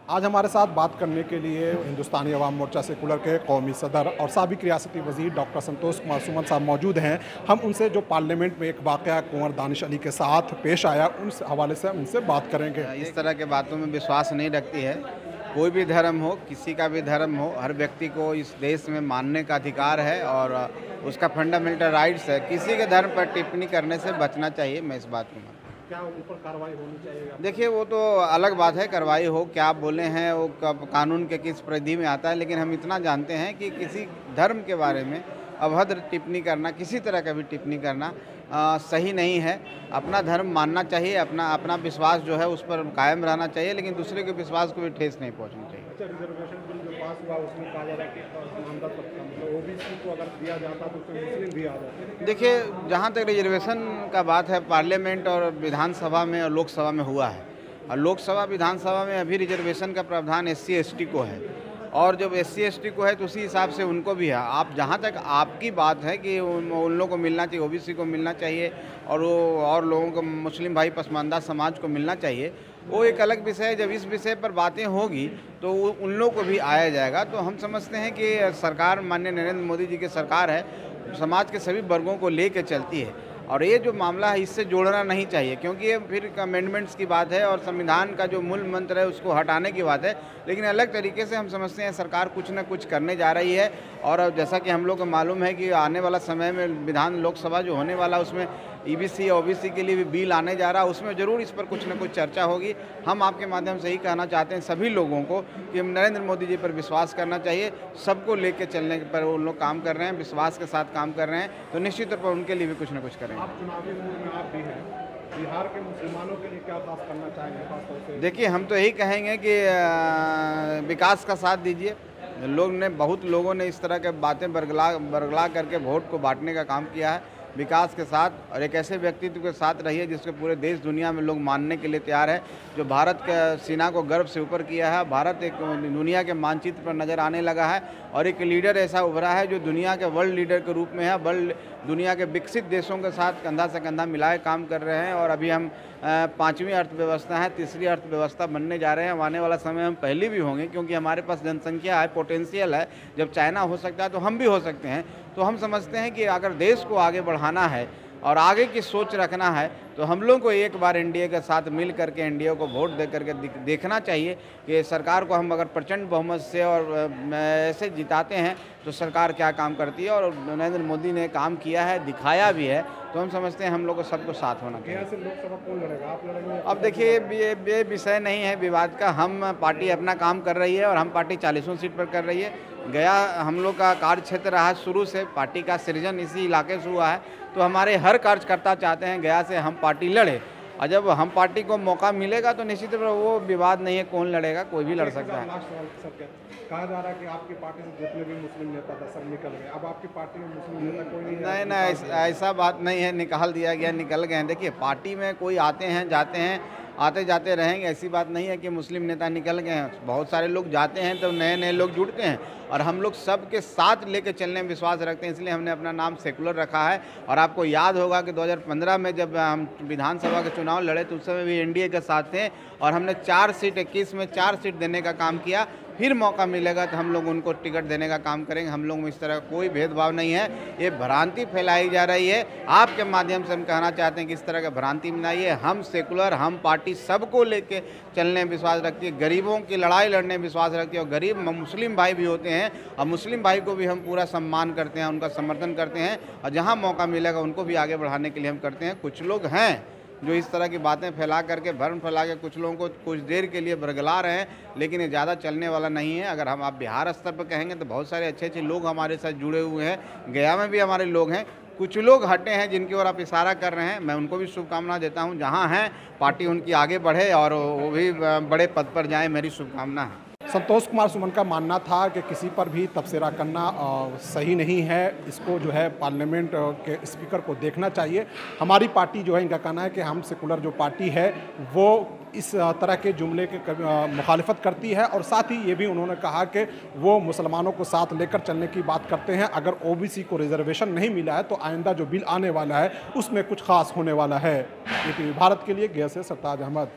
आज हमारे साथ बात करने के लिए हिंदुस्तानी अवाम मोर्चा सेकुलर के कौमी सदर और साबिक रियासती वजीर डॉक्टर संतोष कुमार सुमन साहब मौजूद हैं। हम उनसे जो पार्लियामेंट में एक वाक़या कुंवर दानिश अली के साथ पेश आया उस हवाले से हम उनसे बात करेंगे। इस तरह के बातों में विश्वास नहीं रखती है। कोई भी धर्म हो, किसी का भी धर्म हो, हर व्यक्ति को इस देश में मानने का अधिकार है और उसका फंडामेंटल राइट्स है। किसी के धर्म पर टिप्पणी करने से बचना चाहिए। मैं इस बात को मानता हूँ। क्या ऊपर कार्रवाई होनी चाहिए? देखिए, वो तो अलग बात है, कार्रवाई हो, क्या आप बोले हैं वो कब कानून के किस परिधि में आता है, लेकिन हम इतना जानते हैं कि किसी धर्म के बारे में अभद्र टिप्पणी करना, किसी तरह का भी टिप्पणी करना सही नहीं है। अपना धर्म मानना चाहिए, अपना विश्वास जो है उस पर कायम रहना चाहिए, लेकिन दूसरे के विश्वास को भी ठेस नहीं पहुंचनी चाहिए। अच्छा, रिजर्वेशन बिल जो पास हुआ उसमें कहा जा रहा है कि नामदा तबका मतलब ओबीसी को अगर दिया जाता तो उसमें मुस्लिम भी आ जाते। देखिए, जहाँ तक रिजर्वेशन का बात है, पार्लियामेंट और विधानसभा में और लोकसभा में हुआ है, और लोकसभा विधानसभा में अभी रिजर्वेशन का प्रावधान SC ST को है, और जब SC ST को है तो उसी हिसाब से उनको भी है। आप जहाँ तक आपकी बात है कि उन लोगों को मिलना चाहिए, OBC को मिलना चाहिए और वो और लोगों को, मुस्लिम भाई पसमानदा समाज को मिलना चाहिए, वो एक अलग विषय है। जब इस विषय पर बातें होगी तो उन लोगों को भी आया जाएगा। तो हम समझते हैं कि सरकार, माननीय नरेंद्र मोदी जी की सरकार है, समाज के सभी वर्गों को लेकर चलती है, और ये जो मामला है इससे जोड़ना नहीं चाहिए, क्योंकि ये फिर अमेंडमेंट्स की बात है और संविधान का जो मूल मंत्र है उसको हटाने की बात है। लेकिन अलग तरीके से हम समझते हैं सरकार कुछ न कुछ करने जा रही है, और जैसा कि हम लोग को मालूम है कि आने वाला समय में लोकसभा जो होने वाला उसमें EBC और OBC के लिए भी बिल आने जा रहा है, उसमें ज़रूर इस पर कुछ न कुछ चर्चा होगी। हम आपके माध्यम से ही कहना चाहते हैं सभी लोगों को कि नरेंद्र मोदी जी पर विश्वास करना चाहिए। सबको लेके चलने पर वो लोग काम कर रहे हैं, विश्वास के साथ काम कर रहे हैं, तो निश्चित तौर पर उनके लिए भी कुछ न कुछ करेंगे। आप चुनावी मूड में आप भी हैं, बिहार के मुसलमानों के लिए क्या खास करना चाहेंगे खासतौर से? देखिए, हम तो यही कहेंगे कि विकास का साथ दीजिए। बहुत लोगों ने इस तरह के बातें बरगला करके वोट को बांटने का काम किया है। विकास के साथ और एक ऐसे व्यक्तित्व के साथ रहिए जिसको पूरे देश दुनिया में लोग मानने के लिए तैयार है, जो भारत के सीना को गर्व से ऊपर किया है। भारत एक दुनिया के मानचित्र पर नज़र आने लगा है, और एक लीडर ऐसा उभरा है जो दुनिया के वर्ल्ड लीडर के रूप में है। दुनिया के विकसित देशों के साथ कंधा से कंधा मिलाए काम कर रहे हैं, और अभी हम 5वीं अर्थव्यवस्था है, तीसरी अर्थव्यवस्था बनने जा रहे हैं। आने वाला समय हम पहले भी होंगे, क्योंकि हमारे पास जनसंख्या है, पोटेंशियल है। जब चाइना हो सकता है तो हम भी हो सकते हैं। तो हम समझते हैं कि अगर देश को आगे बढ़ाना है और आगे की सोच रखना है, तो हम लोग को एक बार NDA के साथ मिल करके NDA को वोट दे करके देखना चाहिए कि सरकार को हम अगर प्रचंड बहुमत से और ऐसे जिताते हैं तो सरकार क्या काम करती है। और नरेंद्र मोदी ने काम किया है, दिखाया भी है, तो हम समझते हैं हम लोग को सबको साथ होना चाहिए। गया से लोकसभा कौन लड़ेगा? आप लड़ेंगे? अब देखिए, ये विषय नहीं है विवाद का। हम पार्टी अपना काम कर रही है, और हम पार्टी 40 सीट पर कर रही है। गया हम लोग का कार्य क्षेत्र रहा शुरू से, पार्टी का सृजन इसी इलाके से हुआ है, तो हमारे हर कार्यकर्ता चाहते हैं गया से हम पार्टी लड़े, और जब हम पार्टी को मौका मिलेगा तो निश्चित रूप से वो विवाद नहीं है, कौन लड़ेगा, कोई भी लड़ सकता है। कहा जा रहा है कि आपकी पार्टी से जितने भी मुस्लिम नेता था सब निकल गए, अब आपकी पार्टी में मुस्लिम नेता कोई नहीं है? नहीं, ऐसा बात नहीं है, निकाल दिया गया, निकल गए हैं। देखिए, पार्टी में कोई आते हैं जाते हैं, आते जाते रहेंगे, ऐसी बात नहीं है कि मुस्लिम नेता निकल गए हैं। बहुत सारे लोग जाते हैं तो नए नए लोग जुड़ते हैं, और हम लोग सबके साथ लेके चलने में विश्वास रखते हैं, इसलिए हमने अपना नाम सेकुलर रखा है। और आपको याद होगा कि 2015 में जब हम विधानसभा के चुनाव लड़े तो उस समय भी NDA के साथ थे, और हमने 4 सीट 21 में 4 सीट देने का काम किया। फिर मौका मिलेगा तो हम लोग उनको टिकट देने का काम करेंगे। हम लोग में इस तरह कोई भेदभाव नहीं है। ये भ्रांति फैलाई जा रही है, आपके माध्यम से हम कहना चाहते हैं कि इस तरह का भ्रांति में नहीं है। हम सेकुलर, हम पार्टी सबको लेके चलने में विश्वास रखती है, गरीबों की लड़ाई लड़ने में विश्वास रखती है, और गरीब मुस्लिम भाई भी होते हैं, और मुस्लिम भाई को भी हम पूरा सम्मान करते हैं, उनका समर्थन करते हैं, और जहाँ मौका मिलेगा उनको भी आगे बढ़ाने के लिए हम करते हैं। कुछ लोग हैं जो इस तरह की बातें फैला करके, भ्रम फैला के कुछ लोगों को कुछ देर के लिए बरगला रहे हैं, लेकिन ये ज़्यादा चलने वाला नहीं है। अगर आप बिहार स्तर पर कहेंगे तो बहुत सारे अच्छे अच्छे लोग हमारे साथ जुड़े हुए हैं, गया में भी हमारे लोग हैं। कुछ लोग हटे हैं जिनकी ओर आप इशारा कर रहे हैं, मैं उनको भी शुभकामना देता हूं। जहां हैं पार्टी उनकी आगे बढ़े और वो भी बड़े पद पर जाएं, मेरी शुभकामना है। संतोष कुमार सुमन का मानना था कि किसी पर भी तबसरा करना सही नहीं है, इसको जो है पार्लियामेंट के स्पीकर को देखना चाहिए। हमारी पार्टी जो है, इनका कहना है कि हम सेकुलर जो पार्टी है वो इस तरह के जुमले के मुखालिफत करती है, और साथ ही ये भी उन्होंने कहा कि वो मुसलमानों को साथ लेकर चलने की बात करते हैं। अगर OBC को रिजर्वेशन नहीं मिला है तो आइंदा जो बिल आने वाला है उसमें कुछ खास होने वाला है। ATV भारत के लिए गया से सरताज अहमद।